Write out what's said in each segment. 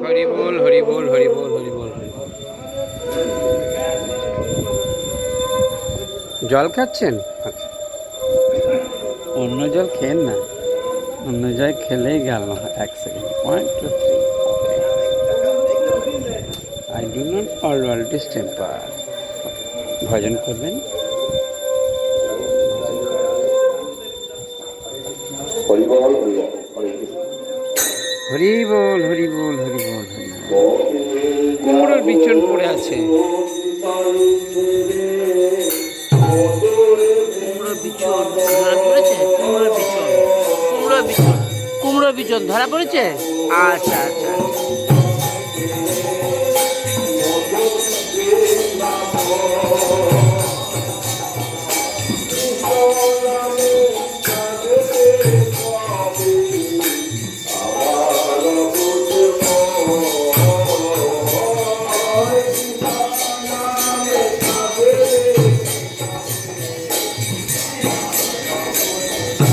হরি বল হরি বল হরি বল হরি বল। জল খাচ্ছেন? আচ্ছা, অন্য জল খেন না, অন্য জল খেলেই গেল। এক second, 1 2 3। I do not always distemper. ভজন করবেন। হরি বল হরি বল হরি বল হরি বল হরি বল হরি বল। কুমড়োর বিচন পড়ে আছে। কুমড়ো বিচন ধরা পড়েছে। কুমড়ো বিচন ধরা পড়েছে। আচ্ছা আচ্ছা আচ্ছা।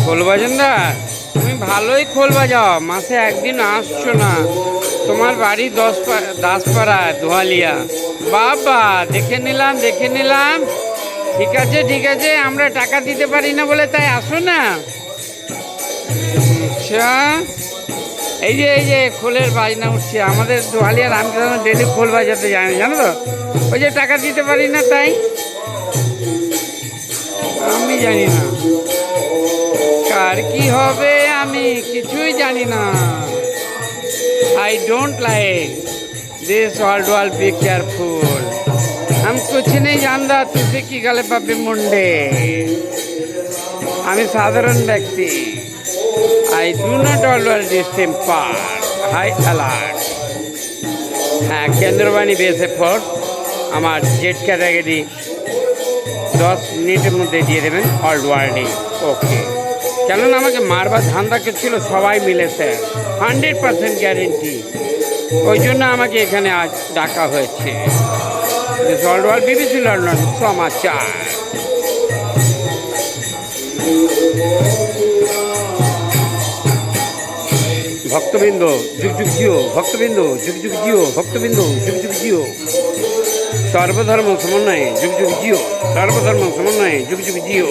খোল বাজান দা, তুমি ভালোই খোল বাজাও, মাসে একদিন আসছো না। তোমার বাড়ি দাসপাড়া দোহালিয়া। বাবা, দেখে নিলাম। ঠিক আছে, আমরা টাকা দিতে পারি না বলে তাই আসো না। আচ্ছা, এই যে খোলের বাজনা উঠছে। আমাদের দোহালিয়া রামকৃষ্ণ ডেলি খোল বাজাতে যায় না, জানো তো। ওই যে টাকা দিতে পারি না তাই। আমি জানি না কার কি হবে, আমি কিছুই জানি না। I don't like this world be careful. हम कुछ नहीं जानता, तुझे की गले पापी मुंडे। আমি সাধারণ ব্যক্তি। I do not always distemper, high alert. হ্যাঁ, কেন্দ্রবাণী বেসে ফোর্স আমার জেড ক্যাটাগরি 10 মিনিটের মধ্যে দিয়ে দেবেন অল ওয়ার্ল্ডে। ওকে, কেননা আমাকে মারবার ধান্দা ছিল সবাই মিলে, স্যার 100% গ্যারেন্টি। ওই জন্য আমাকে এখানে আজ ডাকা হয়েছে। অল ওয়ার্ল্ড বিবিসি লন্ডন সমাচার। ভক্তবৃন্দ যুগ যুগ জিও, ভক্তবৃন্দ যুগ যুগ জিও, ভক্তবৃন্দ যুগ যুগ জিও। সর্বধর্ম সমন্বয়ে যুগ যুগ জিও, সর্বধর্ম সমন্বয়ে যুগ যুগ জিও।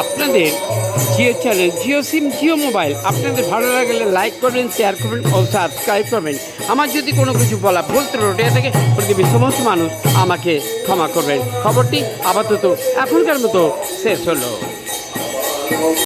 আপনাদের জিও চ্যানেল, জিও সিম, জিও মোবাইল আপনাদের ভালো লাগলে লাইক করবেন, শেয়ার করবেন ও সাবস্ক্রাইব করবেন। আমার যদি কোনো কিছু বলা ভুল ত্রুটি থেকে পৃথিবীর সমস্ত মানুষ আমাকে ক্ষমা করবেন। খবরটি আপাতত এখনকার মতো শেষ হলো।